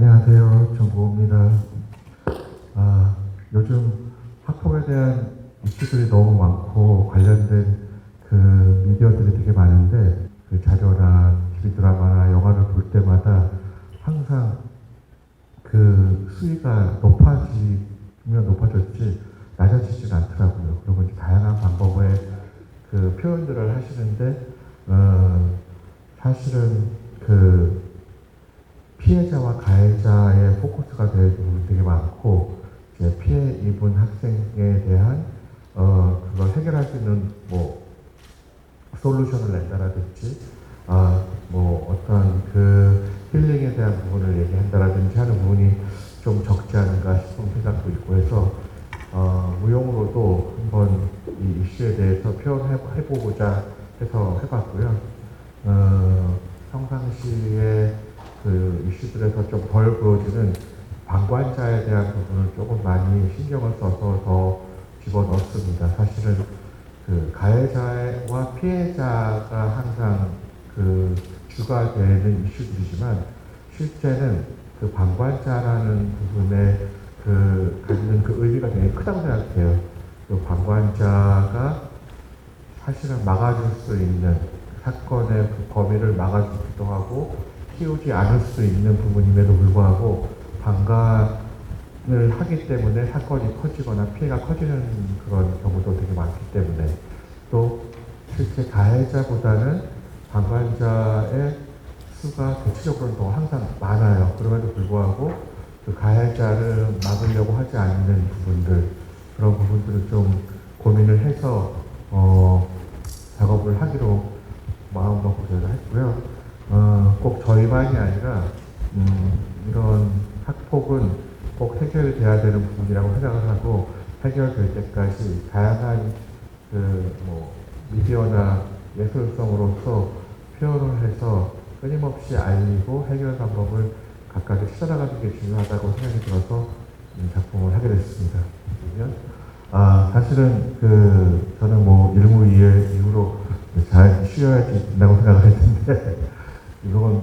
안녕하세요. 정보입니다. 요즘 학폭에 대한 이슈들이 너무 많고 관련된 그 미디어들이 되게 많은데 그 자료나 TV 드라마나 영화를 볼 때마다 항상 그 수위가 높아지면 높아졌지 낮아지지는 않더라고요. 그리고 이제 다양한 방법의 그 표현들을 하시는데 사실은 그 피해자와 가해자의 포커스가 되어 있는 부분이 되게 많고, 이제 피해 입은 학생에 대한, 그걸 해결할 수 있는, 뭐, 솔루션을 낸다라든지, 뭐, 어떤 그 힐링에 대한 부분을 얘기한다라든지 하는 부분이 좀 적지 않은가 싶은 생각도 있고 해서, 무용으로도 한번 이 이슈에 대해서 표현해보고자 해서 해봤고요. 평상시에 그 이슈들에서 좀 덜 보여지는 방관자에 대한 부분을 조금 많이 신경을 써서 더 집어넣습니다. 사실은 그 가해자와 피해자가 항상 그 주가 되는 이슈들이지만 실제는 그 방관자라는 부분에 그 가지는 그 의미가 되게 크다고 생각해요. 그 방관자가 사실은 막아줄 수 있는 사건의 그 범위를 막아주기도 하고 키우지 않을 수 있는 부분임에도 불구하고 방관을 하기 때문에 사건이 커지거나 피해가 커지는 그런 경우도 되게 많기 때문에 또 실제 가해자보다는 방관자의 수가 대체적으로는 더 항상 많아요. 그럼에도 불구하고 그 가해자를 막으려고 하지 않는 부분들, 그런 부분들을 좀 고민을 해서 작업을 하기로 마음먹고 저희가 했고요. 꼭 저희만이 아니라 이런 학폭은 꼭 해결돼야 되는 부분이라고 생각을 하고 해결될 때까지 다양한 그 뭐 미디어나 예술성으로서 표현을 해서 끊임없이 알리고 해결 방법을 각각의 찾아나가는 게 중요하다고 생각이 들어서 이 작품을 하게 됐습니다. 그러면 사실은 그 저는 뭐 일무이일 이후로 잘 쉬어야지 된다고 생각을 했는데 이건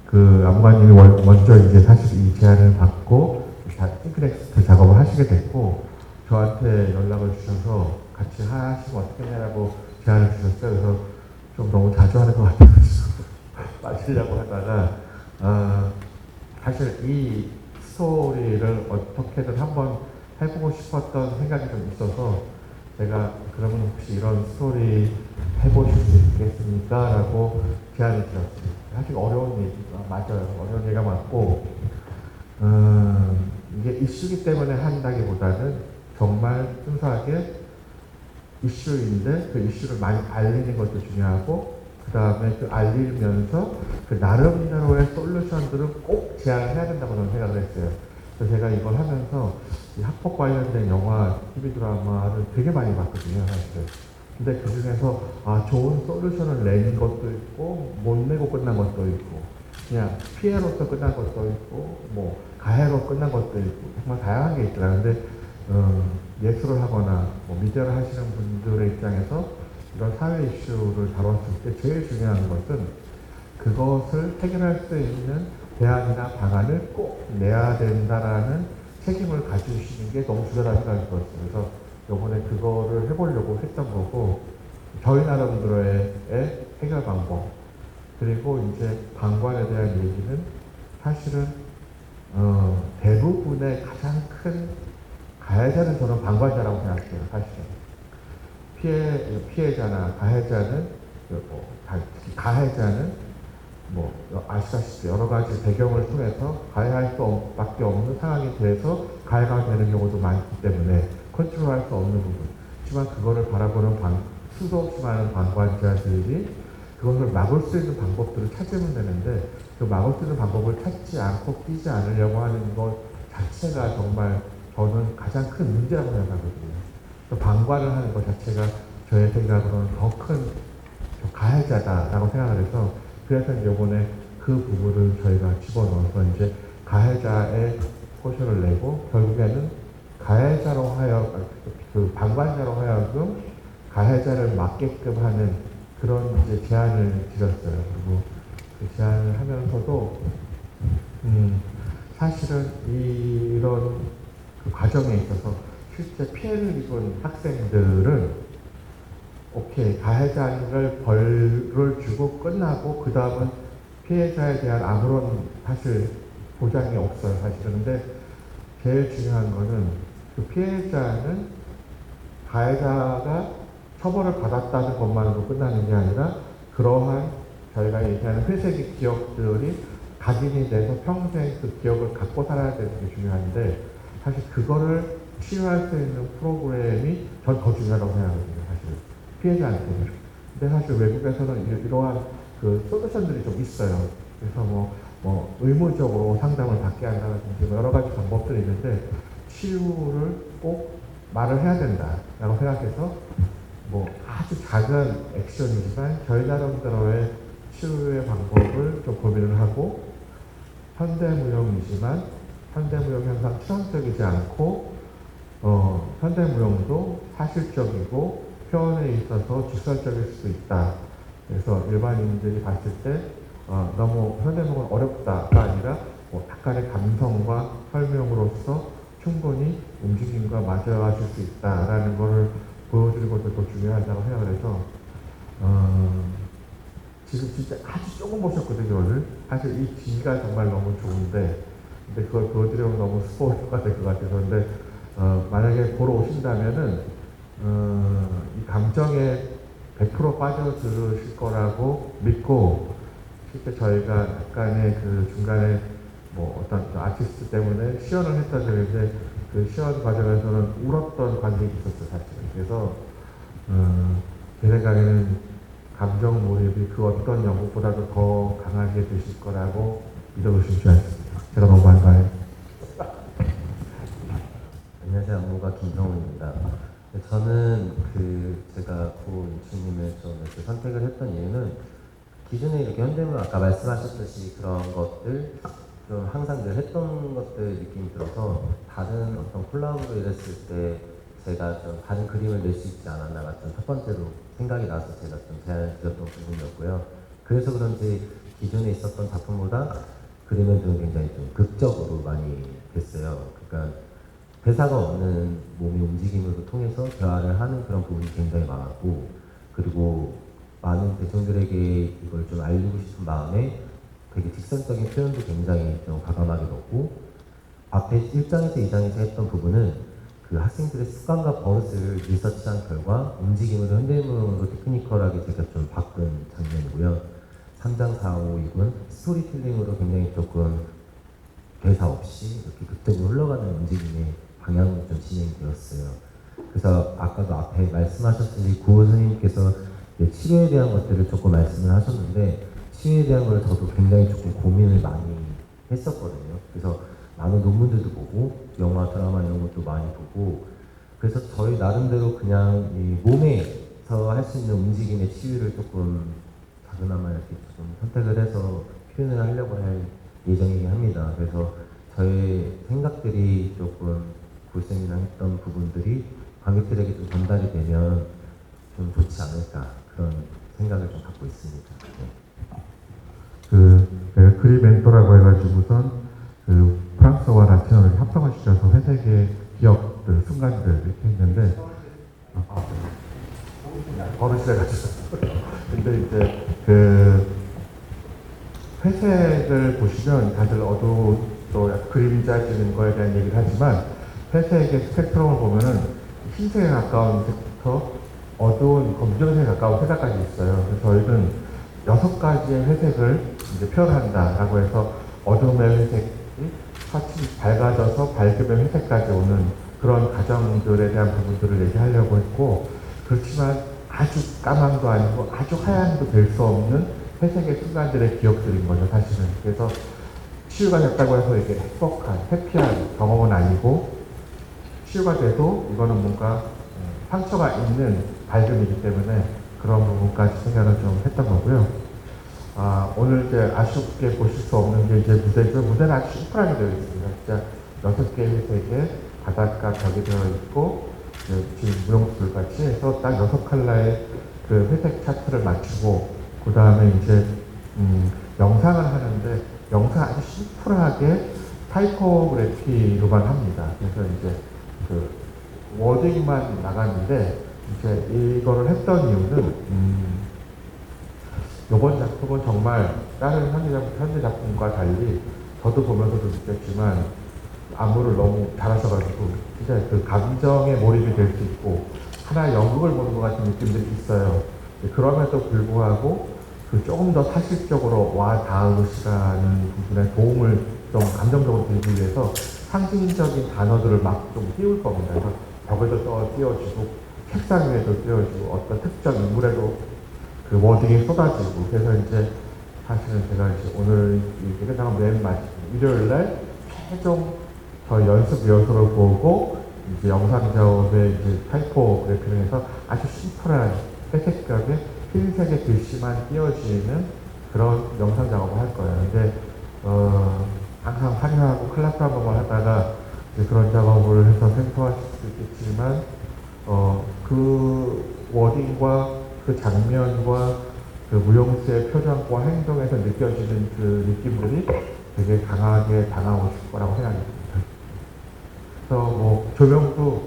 그 안무관님이 먼저 이제 사실 이 제안을 받고 싱크넥스트 작업을 하시게 됐고 저한테 연락을 주셔서 같이 하시면 어떻겠냐라고 제안을 주셨어요. 그래서 좀 너무 자주 하는 것 같아서 빠지려고 하다가 사실 이 스토리를 어떻게든 한번 해보고 싶었던 생각이 좀 있어서 제가 그러면 혹시 이런 스토리 해보실 수 있겠습니까? 라고 제안을 드렸습니다. 사실 어려운 얘기가 맞아요. 어려운 얘기가 맞고 이게 이슈기 때문에 한다기보다는 정말 순수하게 이슈인데 그 이슈를 많이 알리는 것도 중요하고 그 다음에 그 알리면서 그 나름대로의 솔루션들을 꼭 제안을 해야 된다고 저는 생각을 했어요. 그래서 제가 이걸 하면서 이 학폭 관련된 영화, TV 드라마를 되게 많이 봤거든요, 사실. 근데 그 중에서 좋은 솔루션을 낸 것도 있고 못 내고 끝난 것도 있고 그냥 피해로서 끝난 것도 있고 뭐 가해로 끝난 것도 있고 정말 다양한 게 있더라고요. 근데 예술을 하거나 뭐 미디어를 하시는 분들의 입장에서 이런 사회 이슈를 다뤘을 때 제일 중요한 것은 그것을 해결할 수 있는 대안이나 방안을 꼭 내야 된다라는 책임을 가지시는 게 너무 중요하다고 생각이 들었어요. 그래서 이번에 그거를 해보려고 했던 거고 저희 나름대로의 해결 방법 그리고 이제 방관에 대한 얘기는 사실은 대부분의 가장 큰 가해자는 저는 방관자라고 생각해요. 사실은 피해자나 가해자는 가해자는 뭐 아시다시피 여러 가지 배경을 통해서 가해할 수밖에 없는 상황이 돼서 가해가 되는 경우도 많기 때문에 컨트롤할 수 없는 부분. 하지만 그거를 바라보는 수도 없이 많은 방관자들이 그것을 막을 수 있는 방법들을 찾으면 되는데 그 막을 수 있는 방법을 찾지 않고 끼지 않으려고 하는 것 자체가 정말 저는 가장 큰 문제라고 생각하거든요. 방관을 하는 것 자체가 저의 생각으로는 더 큰 가해자다라고 생각을 해서 그래서 이번에 그 부분을 저희가 집어넣어서 이제 가해자의 포션을 내고 결국에는 가해자로 그 방관자로 하여금 가해자를 막게끔 하는 그런 이제 제안을 드렸어요. 그리고 그 제안을 하면서도 사실은 이런 그 과정에 있어서 실제 피해를 입은 학생들은 오케이, 가해자를 벌을 주고 끝나고 그 다음은 피해자에 대한 아무런 사실 보장이 없어요, 사실은. 근데 제일 중요한 거는 그 피해자는 가해자가 처벌을 받았다는 것만으로 끝나는 게 아니라 그러한 저희가 얘기하는 회색의 기억들이 각인이 돼서 평생 그 기억을 갖고 살아야 되는 게 중요한데 사실 그거를 치유할 수 있는 프로그램이 전 더 중요하다고 생각하거든요, 사실. 피해자한테는. 근데 사실 외국에서는 이러한 그 솔루션들이 좀 있어요. 그래서 뭐 의무적으로 상담을 받게 한다든지 여러 가지 방법들이 있는데 치유를 꼭 말을 해야 된다라고 생각해서 뭐 아주 작은 액션이지만 저희 나름대로의 치유의 방법을 좀 고민을 하고 현대무용이지만 현대무용이 항상 추상적이지 않고 현대무용도 사실적이고 표현에 있어서 직설적일 수도 있다. 그래서 일반인들이 봤을 때 너무 현대무용은 어렵다가 아니라 뭐 약간의 감성과 설명으로서 충분히 움직임과 맞아줄 수 있다라는 것을 보여주는 것도 더 중요하다고 생각을 해서 지금 진짜 아주 조금 보셨거든요, 오늘. 사실 이 기가 정말 너무 좋은데 근데 그걸 보여드리면 너무 스포일러가 될 것 같아서 근데 만약에 보러 오신다면은 이 감정에 100% 빠져들으실 거라고 믿고 실제 저희가 약간의 그 중간에 뭐 어떤 아티스트 때문에 시연을 했던 적인데 그 시연 과정에서는 울었던 관객이 있었어요, 사실. 그래서 제 생각에는 감정 몰입이 그 어떤 연극보다도 더 강하게 되실 거라고 믿어보시면 좋겠습니다. 제가 너무 반가워요. 안녕하세요. 안무가 김성훈입니다. 저는 제가 고인추님을 좀 이렇게 선택을 했던 이유는 기존에 이렇게 현대무용 아까 말씀하셨듯이 그런 것들 좀 항상 늘 했던 것들 느낌이 들어서 다른 어떤 콜라보로 일했을 때 제가 좀 다른 그림을 낼 수 있지 않았나 같은 첫 번째로 생각이 나서 제가 좀 제안을 드렸던 부분이었고요. 그래서 그런지 기존에 있었던 작품보다 그림은 좀 굉장히 좀 극적으로 많이 됐어요. 그러니까 대사가 없는 몸의 움직임으로 통해서 대화를 하는 그런 부분이 굉장히 많았고 그리고 많은 대중들에게 이걸 좀 알리고 싶은 마음에 되게 직선적인 표현도 굉장히 좀 과감하게 넣고 앞에 1장에서 2장에서 했던 부분은 그 학생들의 습관과 버릇을 리서치한 결과 움직임을 현대무용으로 테크니컬하게 제가 좀 바꾼 장면이고요. 3장 4, 5, 6은 스토리텔링으로 굉장히 조금 대사 없이 이렇게 극적으로 흘러가는 움직임의 방향으로 좀 진행이 되었어요. 그래서 아까도 앞에 말씀하셨듯이 구호 선생님께서 치료에 대한 것들을 조금 말씀을 하셨는데 치유에 대한 걸 저도 굉장히 조금 고민을 많이 했었거든요. 그래서 많은 논문들도 보고 영화, 드라마 이런 것도 많이 보고 그래서 저희 나름대로 그냥 이 몸에서 할 수 있는 움직임의 치유를 조금 작은아마 이렇게 좀 선택을 해서 표현을 하려고 할 예정이긴 합니다. 그래서 저의 생각들이 조금 골쌤이랑 했던 부분들이 관객들에게 좀 전달이 되면 좀 좋지 않을까 그런 생각을 좀 갖고 있습니다. 네. 그림 멘토라고 해가지고선 프랑스어와 라틴어를 합성을 시켜서 회색의 기억들, 순간들 이렇게 했는데 버릇이라 가지고 근데 이제 회색을 보시면 다들 어두운 또 그림자지는 거에 대한 얘기를 하지만 회색의 스펙트럼을 보면은 흰색에 가까운 색부터 어두운 검정색에 가까운 색깔까지 있어요. 그래서 저희는 6가지의 회색을 이제 표현한다라고 해서 어둠의 회색이 화칠이 밝아져서 밝음의 회색까지 오는 그런 과정들에 대한 부분들을 얘기하려고 했고 그렇지만 아주 까만도 아니고 아주 하얀도 될 수 없는 회색의 순간들의 기억들인 거죠, 사실은. 그래서 치유가 됐다고 해서 이게 행복한, 해피한 경험은 아니고 치유가 돼도 이거는 뭔가 상처가 있는 밝음이기 때문에 그런 부분까지 생각을 좀 했던 거고요. 오늘 이제 아쉽게 보실 수 없는 게 이제 무대죠. 무대는 아주 심플하게 되어 있습니다. 진짜 6개의 회색에 바닷가 벽이 되어 있고 지금 무용술 같이 해서 딱 6컬러의 그 회색 차트를 맞추고 그 다음에 이제 영상을 하는데 영상 아주 심플하게 타이포그래피로만 합니다. 그래서 이제 그 워딩만 나갔는데 이제 이거를 했던 이유는 이번 작품은 정말 다른 현대 작품과 달리 저도 보면서도 느꼈지만 안무를 너무 잘하셔가지고 진짜 그 감정에 몰입이 될 수 있고 하나의 연극을 보는 것 같은 느낌들이 있어요. 그럼에도 불구하고 그 조금 더 사실적으로 와 닿으시라는 부분에 도움을 좀 감정적으로 드리기 위해서 상징적인 단어들을 막 좀 띄울 겁니다. 그래서 벽에도 띄워주고 책상 위에도 띄워주고 어떤 특정 인물에도 그 워딩이 쏟아지고 그래서 이제 사실은 제가 이제 오늘 이렇게 끝나고 맨 마지막 일요일날 최종 저 연습 리허설을 보고 이제 영상 작업에 이제 타이포그래피를 해서 아주 심플한 회색감에 흰색의 글씨만 띄어지는 그런 영상 작업을 할 거예요. 근데 항상 화려하고 클래스한 것만 하다가 이제 그런 작업을 해서 생소하실 수 있겠지만 그 워딩과 그 장면과 그 무용수의 표정과 행동에서 느껴지는 그 느낌들이 되게 강하게 다가오실 거라고 생각합니다. 그래서 뭐 조명도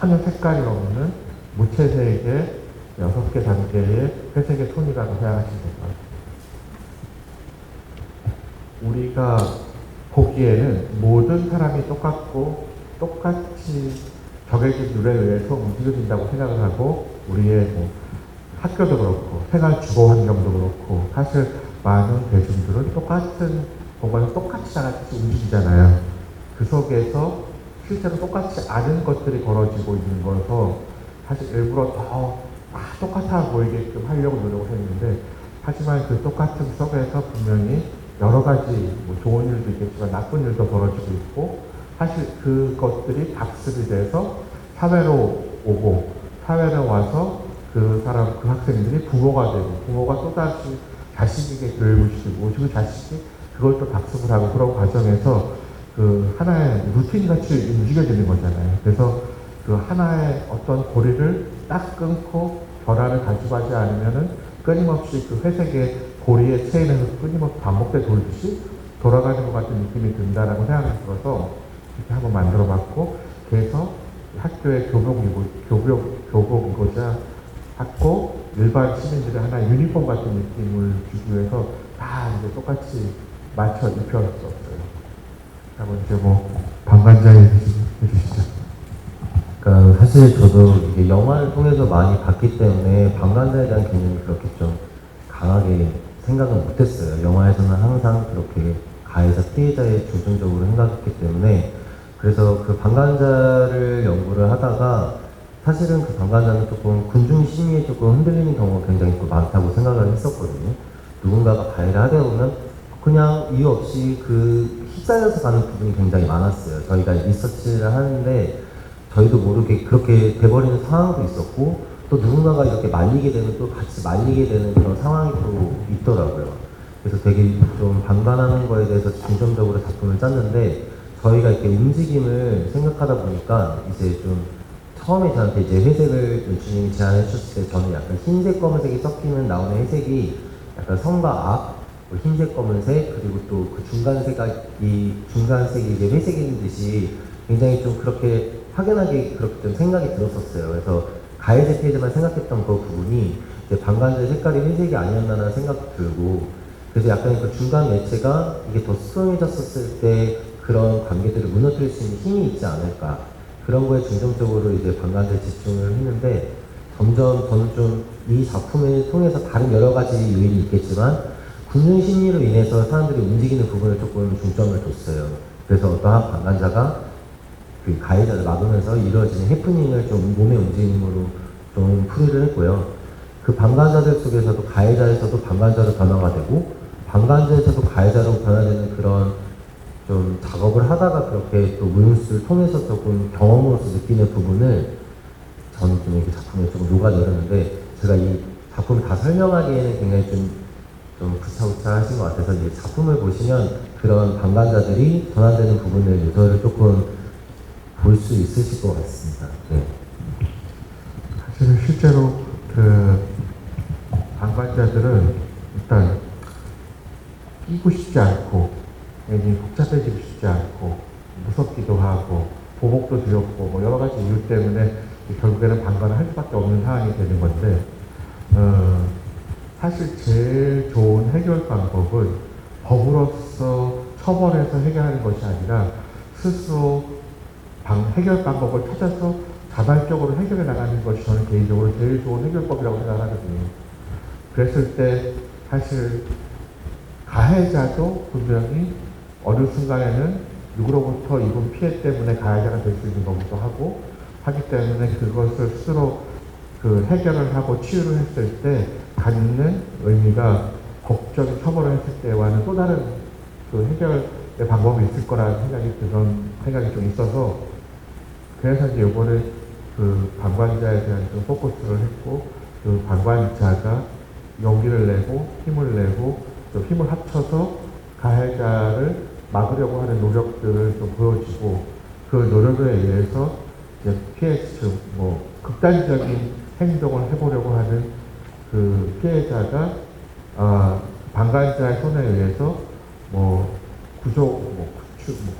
전혀 색깔이 없는 무채색의 6개 단계의 회색의 톤이라고 생각하시면 될 것 같아요. 우리가 보기에는 모든 사람이 똑같고 똑같이 정해진 룰에 의해서 움직여진다고 생각을 하고 우리의 뭐 학교도 그렇고 생활 주거 환경도 그렇고 사실 많은 대중들은 똑같은 공간에서 똑같이 다 같이 움직이잖아요. 그 속에서 실제로 똑같지 않은 것들이 벌어지고 있는 거여서 사실 일부러 더 똑같아 보이게끔 하려고 노력을 했는데 하지만 그 똑같은 속에서 분명히 여러 가지 뭐 좋은 일도 있겠지만 나쁜 일도 벌어지고 있고 사실 그것들이 답습이 돼서 사회로 오고 사회에 와서 그 사람, 그 학생들이 부모가 되고 부모가 또다시 자식에게 교육을 시키고 그 자식이 그걸 또 답습을 하고 그런 과정에서 그 하나의 루틴 같이 움직여지는 거잖아요. 그래서 그 하나의 어떤 고리를 딱 끊고 변화를 가져가지 않으면은 끊임없이 그 회색의 고리의 체인에서 끊임없이 반복돼 돌듯이 돌아가는 것 같은 느낌이 든다라고 생각이 들어서 이렇게 한번 만들어 봤고 그래서 학교의 교복이고자 했고 일반 시민들의 하나의 유니폼 같은 느낌을 주기 위해서 다 이제 똑같이 맞춰 입혀졌어요. 한번 이제 뭐 방관자에 해주시죠. 그러니까 사실 저도 이게 영화를 통해서 많이 봤기 때문에 방관자에 대한 개념이 그렇게 좀 강하게 생각은 못했어요. 영화에서는 항상 그렇게 가해자 피해자에 중점적으로 생각했기 때문에 그래서 그 방관자를 연구를 하다가 사실은 그 방관자는 조금 군중 심리에 조금 흔들리는 경우가 굉장히 또 많다고 생각을 했었거든요. 누군가가 가해를 하다 보면 그냥 이유 없이 그 휩싸여서 가는 부분이 굉장히 많았어요. 저희가 리서치를 하는데 저희도 모르게 그렇게 돼버리는 상황도 있었고 또 누군가가 이렇게 말리게 되면 또 같이 말리게 되는 그런 상황이 또 있더라고요. 그래서 되게 좀 방관하는 거에 대해서 중점적으로 작품을 짰는데 저희가 이렇게 움직임을 생각하다 보니까 이제 좀 처음에 저한테 이제 회색을 연출님이 제안해 주셨을 때 저는 약간 흰색 검은색이 섞이면 나오는 회색이 약간 성과 앞 뭐 흰색 검은색 그리고 또 그 중간색이 이제 회색인 듯이 굉장히 좀 그렇게 확연하게 그렇게 좀 생각이 들었었어요. 그래서 가해자 피해자만 생각했던 그 부분이 이제 방관자의 색깔이 회색이 아니었나라는 생각도 들고 그래서 약간 그 중간 매체가 이게 더 수용해졌었을 때 그런 관계들을 무너뜨릴 수 있는 힘이 있지 않을까 그런 거에 중점적으로 이제 방관자에 집중을 했는데 점점 저는 좀 이 작품을 통해서 다른 여러 가지 요인이 있겠지만 군중 심리로 인해서 사람들이 움직이는 부분을 조금 중점을 뒀어요. 그래서 어떠한 방관자가 그 가해자를 막으면서 이루어지는 해프닝을 좀 몸의 움직임으로 좀 풀이를 했고요. 그 방관자들 속에서도 가해자에서도 방관자로 변화가 되고 방관자에서도 가해자로 변화되는 그런 좀 작업을 하다가 그렇게 또 무용수를 통해서 조금 경험으로서 느끼는 부분을 저는 좀 이렇게 작품에 좀 녹아내렸는데 제가 이 작품을 다 설명하기에는 굉장히 좀 구차구차 하신 것 같아서 이제 작품을 보시면 그런 방관자들이 전환되는 부분을 요소를 조금 볼 수 있으실 것 같습니다. 네. 사실은 실제로 그 방관자들은 일단 끼고 싶지 않고 굉장히 복잡해지고 싶지 않고 무섭기도 하고 보복도 두렵고 뭐 여러 가지 이유 때문에 결국에는 방관을 할 수밖에 없는 상황이 되는 건데 사실 제일 좋은 해결 방법은 법으로서 처벌해서 해결하는 것이 아니라 스스로 해결 방법을 찾아서 자발적으로 해결해 나가는 것이 저는 개인적으로 제일 좋은 해결법이라고 생각하거든요. 그랬을 때 사실 가해자도 분명히 어느 순간에는 누구로부터 입은 피해 때문에 가해자가 될 수 있는 거기도 하기 때문에 그것을 스스로 그 해결을 하고 치유를 했을 때 갖는 의미가 법적인 처벌을 했을 때와는 또 다른 그 해결의 방법이 있을 거라는 그런 생각이 좀 있어서 그래서 이제 요거를 그 방관자에 대한 좀 포커스를 했고 그 방관자가 용기를 내고 힘을 내고 또 힘을 합쳐서 가해자를 막으려고 하는 노력들을 좀 보여주고 그 노력에 의해서 이제 피해 측, 뭐 극단적인 행동을 해보려고 하는 그 피해자가 방관자의 손에 의해서 뭐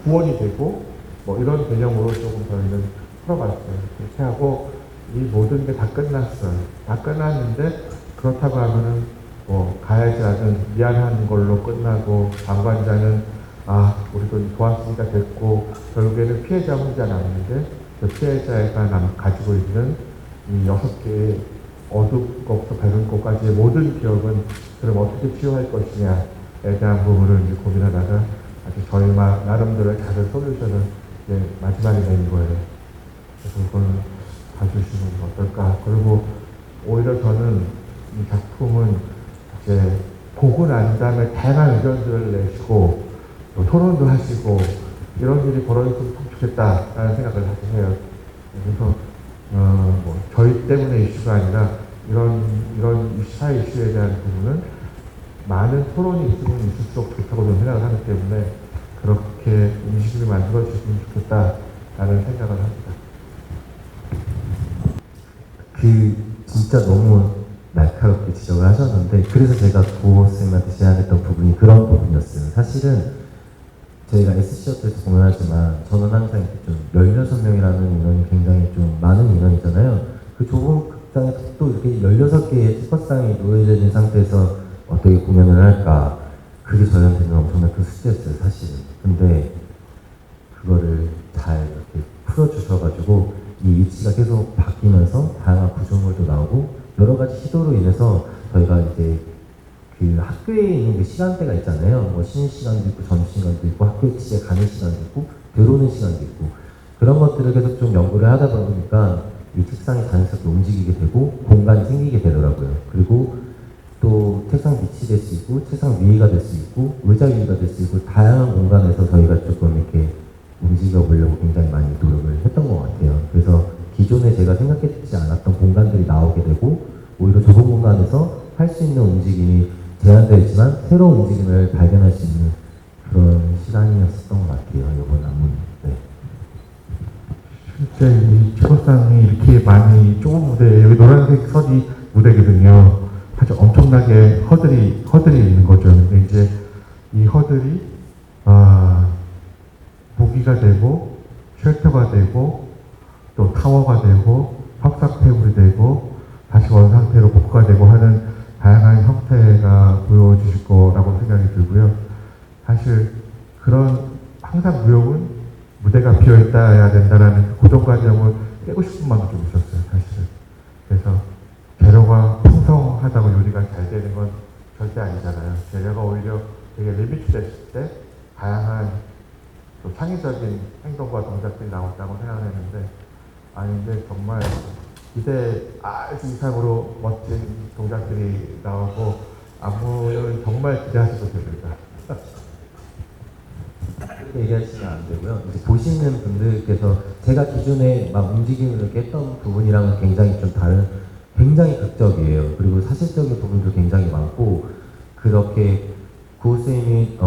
구원이 되고 뭐 이런 개념으로 조금 저희는 풀어봤어요. 그렇게 하고 이 모든 게 다 끝났어요. 다 끝났는데 그렇다고 하면은 뭐 가해자는 미안한 걸로 끝나고 방관자는 우리도 도왔으니까 됐고 결국에는 피해자 혼자 남는데 그 피해자가 가지고 있는 이 6개의 어둡고부터 밝은 곳까지의 모든 기억은 그럼 어떻게 치유할 것이냐에 대한 부분을 이제 고민하다가 아주 저희 나름대로의 작은 솔루션을 이제 마지막에 낸 거예요. 그래서 그걸 봐주시면 어떨까. 그리고 오히려 저는 이 작품은 이제 보고 난 다음에 다양한 의견들을 내시고 또 토론도 하시고 이런 일이 벌어졌으면 좋겠다라는 생각을 사실 해요. 그래서 뭐 저희 때문에 이슈가 아니라 이런 사회 이슈에 대한 부분은 많은 토론이 있으면 있을수록 좋다고 저는 생각을 하기 때문에 그렇게 움직임이 만들어졌으면 좋겠다라는 생각을 합니다. 진짜 너무 날카롭게 지적을 하셨는데 그래서 제가 구호쌤한테 제안했던 부분이 그런 부분이었어요. 사실은 저희가 SC어트에서 공연하지만 저는 항상 이렇게 좀 16명이라는 인원이 굉장히 좀 많은 인원이잖아요. 그 좁은 극장에서 또 이렇게 16개의 스포츠상이 놓여져 있는 상태에서 어떻게 공연을 할까. 그게 저희한테는 엄청난 큰 숙제였어요, 사실은. 근데 그거를 잘 이렇게 풀어주셔가지고 이 위치가 계속 바뀌면서 다양한 구조물도 나오고 여러 가지 시도로 인해서 저희가 이제 그 학교에 있는 그 시간대가 있잖아요. 뭐 쉬는 시간도 있고 점심시간도 있고 학교에 집에 가는 시간도 있고 들어오는 시간도 있고 그런 것들을 계속 좀 연구를 하다 보니까 이 책상이 자연스럽게 움직이게 되고 공간이 생기게 되더라고요. 그리고 또 책상 밑이 될 수 있고 책상 위가 될 수 있고 의자 위가 될 수 있고 다양한 공간에서 저희가 조금 이렇게 움직여 보려고 굉장히 많이 노력을 했던 것 같아요. 그래서 기존에 제가 생각했지 않았던 공간들이 나오게 되고 오히려 좁은 공간에서 할 수 있는 움직임이 제한되어 있지만 새로운 움직임을 발견할 수 있는 그런 시간이었던 것 같아요. 이번 안무. 네. 실제 이 치고상이 이렇게 많이 좁은 무대, 여기 노란색 선이 무대거든요. 사실 엄청나게 허들이 있는 거죠. 근데 이제 이 허들이 무기가 되고 쉘터가 되고 또 타워가 되고 협상 테이블이 되고 다시 원상태로 복구가 되고 하는 다양한 형태가 보여주실 거라고 생각이 들고요. 사실 항상 무용은 무대가 비어있다야 된다라는 고정관념을 깨고 싶은 마음이 좀 있었어요, 사실은. 그래서 재료가 풍성하다고 요리가 잘 되는 건 절대 아니잖아요. 재료가 오히려 되게 리미트 됐을 때 다양한 또 창의적인 행동과 동작들이 나온다고 생각했는데 아닌데 정말 기대 아주 이상으로 멋진 동작들이 나오고 안무를 정말 기대하셔도 됩니다. 그렇게 얘기하시면 안 되고요. 이제 보시는 분들께서 제가 기존에 막 움직임을 이렇게 했던 부분이랑은 굉장히 좀 다른, 굉장히 극적이에요. 그리고 사실적인 부분도 굉장히 많고 그렇게 구호쌤이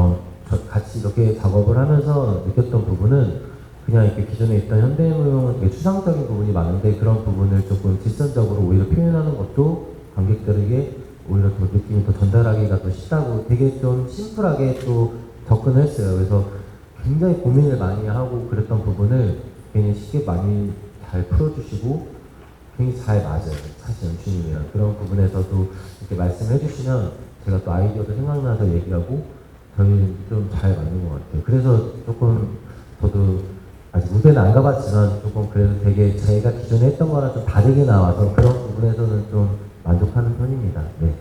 같이 이렇게 작업을 하면서 느꼈던 부분은 그냥 이렇게 기존에 있던 현대무용은 되게 추상적인 부분이 많은데 그런 부분을 조금 직선적으로 오히려 표현하는 것도 관객들에게 오히려 더 느낌이 더 전달하기가 더 쉽다고 되게 좀 심플하게 또 접근을 했어요. 그래서 굉장히 고민을 많이 하고 그랬던 부분을 굉장히 쉽게 많이 잘 풀어주시고 굉장히 잘 맞아요. 사실 연출님이랑 그런 부분에서도 이렇게 말씀해 주시면 제가 또 아이디어도 생각나서 얘기하고 저희는 좀 잘 맞는 것 같아요. 그래서 조금 저도 아직 무대는 안 가봤지만 조금 그래도 되게 제가 기존에 했던 거랑 좀 다르게 나와서 그런 부분에서는 좀 만족하는 편입니다. 네.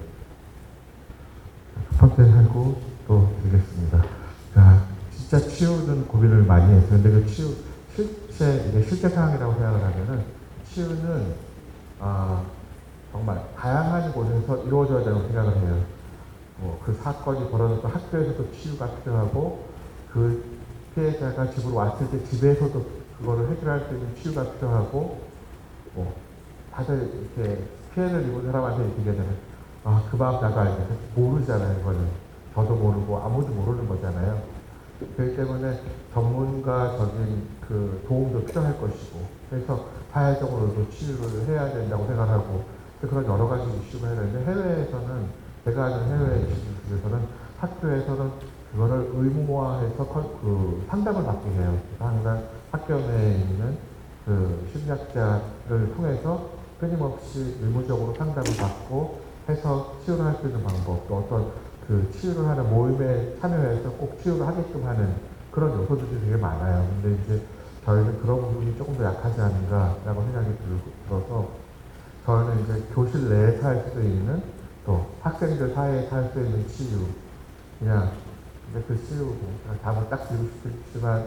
첫 번째 하고 또 드리겠습니다. 자, 진짜 치유는 고민을 많이 했어요. 근데 그 치유, 이게 실제 상황이라고 생각을 하면은 치유는 정말 다양한 곳에서 이루어져야 된다고 생각을 해요. 그 사건이 벌어졌던 학교에서도 치유가 필요하고 그 피해자가 집으로 왔을 때 집에서도 그거를 해결할 수 있는 치유가 필요하고 다들 이렇게 피해를 입은 사람한테 이렇게 얘기하잖아요. 그 마음 나도 알겠어. 모르잖아요, 이거는. 저도 모르고 아무도 모르는 거잖아요. 그렇기 때문에 전문가적인 그 도움도 필요할 것이고, 그래서 사회적으로도 치유를 해야 된다고 생각하고, 그런 여러 가지 이슈가 해야 되는데, 해외에서는, 제가 아는 해외 이슈에서는 학교에서는 그거를 의무화해서 그 상담을 받게 해요. 그래서 항상 학교 내에 있는 그 심리학자를 통해서 끊임없이 의무적으로 상담을 받고 해서 치유를 할 수 있는 방법, 또 어떤 그 치유를 하는 모임에 참여해서 꼭 치유를 하게끔 하는 그런 요소들이 되게 많아요. 근데 이제 저희는 그런 부분이 조금 더 약하지 않은가라고 생각이 들어서 저는 이제 교실 내에 살 수 있는 또 학생들 사이에 살 수 있는 치유, 그냥 근데 그 치유, 답을 딱 드리고 싶지만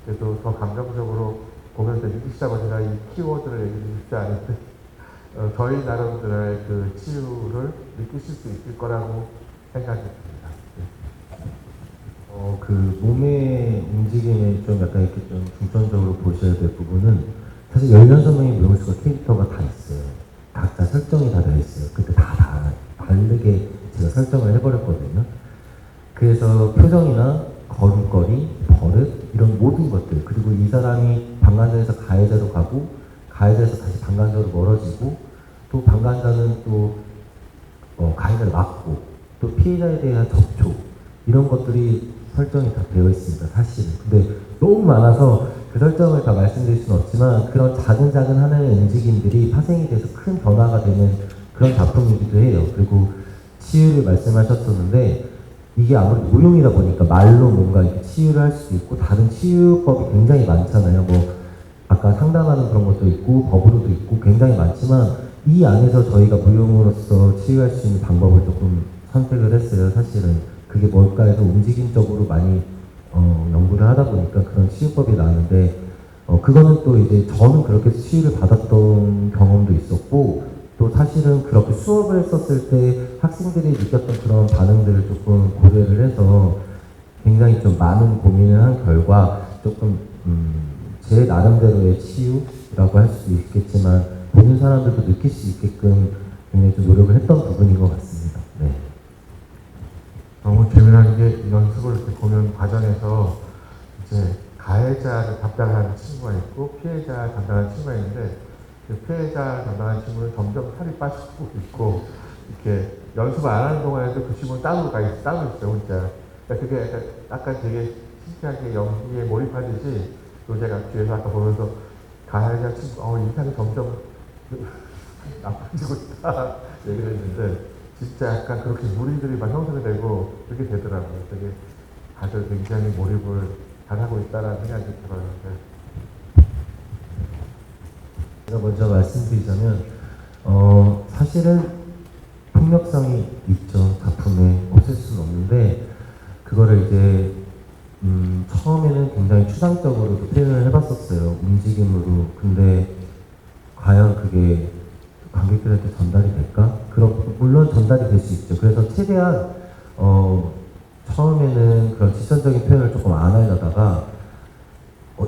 그래도 더 감정적으로 보면서 느끼시다고 제가 이 키워드를 얘기해 주지 않은데 저희 나름대로의 그 치유를 느끼실 수 있을 거라고 생각이 듭니다. 그 몸의 움직임에 좀 약간 이렇게 좀 중점적으로 보셔야 될 부분은 사실 16명의 무용수가 캐릭터가 다 있어요. 각자 설정이 다 되어 있어요. 근데 다 다르게 제가 설정을 해버렸거든요. 그래서 표정이나 걸음걸이, 버릇 이런 모든 것들, 그리고 이 사람이 방관자에서 가해자로 가고 가해자에서 다시 방관자로 멀어지고 또 방관자는 또 가해자를 막고 또 피해자에 대한 접촉 이런 것들이 설정이 다 되어 있습니다. 사실은. 근데 너무 많아서 그 설정을 다 말씀드릴 수는 없지만 그런 작은 하나의 움직임들이 파생이 돼서 큰 변화가 되는 그런 작품이기도 해요. 그리고 치유를 말씀하셨었는데 이게 아무래도 무용이다 보니까 말로 뭔가 이렇게 치유를 할 수도 있고 다른 치유법이 굉장히 많잖아요. 뭐 아까 상담하는 그런 것도 있고 법으로도 있고 굉장히 많지만 이 안에서 저희가 무용으로서 치유할 수 있는 방법을 조금 선택을 했어요. 사실은 그게 뭘까 해서 움직임적으로 많이 연구를 하다 보니까 그런 치유법이 나왔는데 그거는 또 이제 저는 그렇게 치유를 받았던 경험도 있었고 또 사실은 그렇게 수업을 했었을 때 학생들이 느꼈던 그런 반응들을 조금 고려를 해서 굉장히 좀 많은 고민을 한 결과 조금 제 나름대로의 치유라고 할 수도 있겠지만 보는 사람들도 느낄 수 있게끔 굉장히 좀 노력을 했던 부분인 것 같습니다. 네. 너무 재미난 게 연습을 이렇게 보면 과정에서 이제 가해자를 담당하는 친구가 있고 피해자 담당하는 친구가 있는데 그 피해자 담당하는 친구는 점점 살이 빠지고 있고 이렇게 연습 안 하는 동안에도 그 친구는 따로 있어요 혼자. 그러니까 그게 약간 되게 신기하게 연기에 몰입하듯이 또 제가 뒤에서 아까 보면서 가해자 친구 인상이 점점 나빠지고 있다 얘기를 했는데 진짜 약간 그렇게 무리들이 막 형성이 되고 그렇게 되더라고요. 되게 다들 굉장히 몰입을 잘하고 있다라는 생각이 들어요. 네. 제가 먼저 말씀드리자면 사실은 폭력성이 있죠. 작품에 없앨 수는 없는데 그거를 이제 처음에는 굉장히 추상적으로 표현을 해봤었어요. 움직임으로. 근데 과연 그게 관객들한테 전달이 될까? 물론 전달이 될 수 있죠. 그래서 최대한 처음에는 그런 직선적인 표현을 조금 안 하려다가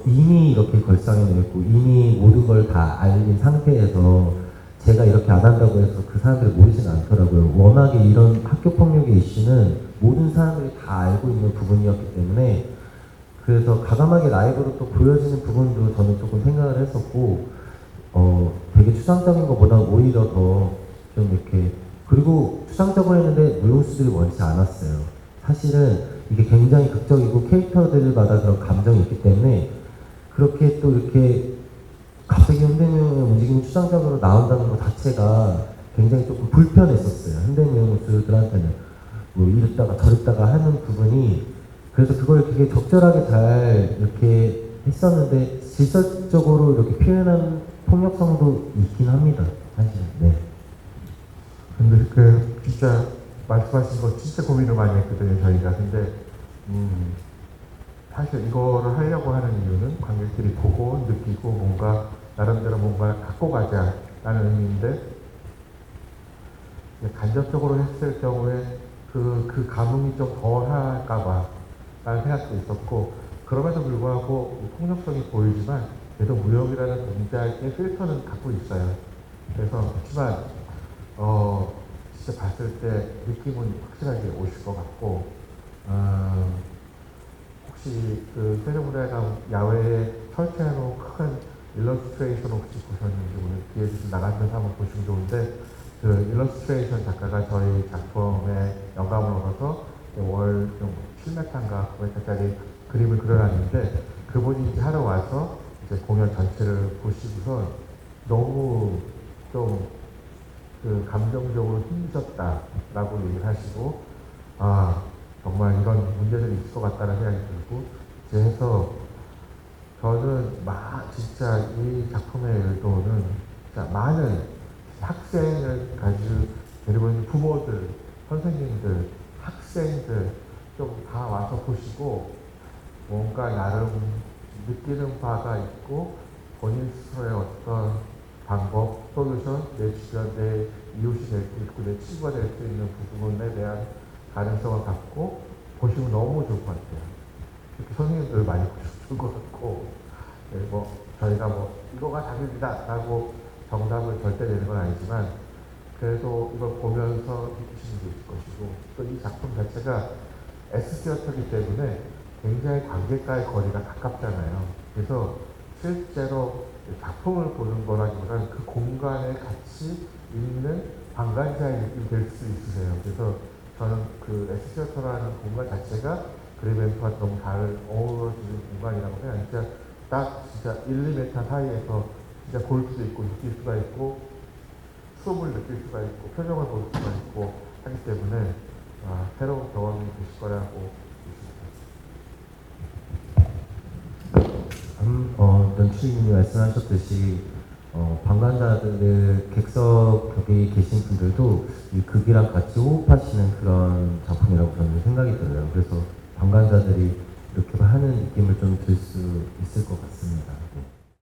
이미 이렇게 걸상해냈고 이미 모든 걸 다 알린 상태에서 제가 이렇게 안 한다고 해서 그 사람들이 모르진 않더라고요. 워낙에 이런 학교 폭력의 이슈는 모든 사람들이 다 알고 있는 부분이었기 때문에 그래서 과감하게 라이브로 또 보여지는 부분도 저는 조금 생각을 했었고 되게 추상적인 것보다 오히려 더 좀 이렇게 그리고 추상적으로 했는데 무용수들이 원치 않았어요. 사실은 이게 굉장히 극적이고 캐릭터들마다 그런 감정이 있기 때문에 그렇게 또 이렇게 갑자기 현대무용의 움직임이 추상적으로 나온다는 것 자체가 굉장히 조금 불편했었어요. 현대무용수들한테는 뭐 이랬다가 저랬다가 하는 부분이 그래서 그걸 되게 적절하게 잘 이렇게 했었는데 질서적으로 이렇게 표현한 폭력성도 있긴 합니다. 사실. 네. 근데 그 진짜 말씀하신 거 진짜 고민을 많이 했거든요 저희가. 근데 사실 이거를 하려고 하는 이유는 관객들이 보고 느끼고 뭔가 나름대로 뭔가 갖고 가자라는 의미인데 간접적으로 했을 경우에 그 감흥이 좀 덜할까봐 라는 생각도 있었고, 그럼에도 불구하고 폭력성이 보이지만 그래도 무역이라는 동작의 필터는 갖고 있어요. 그래서 그렇지만 진짜 봤을 때 느낌은 확실하게 오실 것 같고, 혹시 그 세종문화회관 야외에 설치해놓은 큰 일러스트레이션 혹시 보셨는지 오늘 기회 주신 나가면서 한번 보시면 좋은데, 그 일러스트레이션 작가가 저희 작품에 영감을 얻어서 월 7m인가 9m짜리 그림을 그려놨는데, 그분이 이제 하러 와서 이제 공연 전체를 보시고서 너무 좀 그 감정적으로 힘드셨다라고 얘기를 하시고, 정말 이런 문제들이 있을 것 같다는 생각이 들고, 그래서 저는 진짜 이 작품의 의도는 진짜 많은 학생을 가지고 데리고 있는 부모들, 선생님들, 학생들 좀 다 와서 보시고 뭔가 나름 느끼는 바가 있고 본인 스스로의 어떤 방법, 솔루션, 내 주변, 내 이웃이 될 수 있고 내 친구가 될 수 있는 부분에 대한 가능성을 갖고 보시면 너무 좋을 것 같아요. 특히 선생님들 많이 보시면 좋을 것 같고, 뭐 저희가 뭐 이거가 답입니다 라고 정답을 절대 내는 건 아니지만 그래도 이걸 보면서 느끼시는 게 있을 것이고, 또 이 작품 자체가 S티어터이기 때문에 굉장히 관객과의 거리가 가깝잖아요. 그래서 실제로 작품을 보는 거라기보다는 그 공간에 같이 있는 방관자의 느낌이 될 수 있으세요. 그래서 저는 그 S티어터라는 공간 자체가 그리벤트와 너무 잘 어우러지는 공간이라고 해요. 진짜 1, 2m 사이에서 진짜 볼 수도 있고 느낄 수가 있고 수업을 느낄 수가 있고 표정을 볼 수가 있고 하기 때문에 새로운 경험이 되실 거라고 믿습니다. 연출님이 말씀하셨듯이 방관자들 객석에 계신 분들도 이 극이랑 같이 호흡하시는 그런 작품이라고 저는 생각이 들어요. 그래서 방관자들이 이렇게 하는 느낌을 좀 들 수 있을 것 같습니다. 네.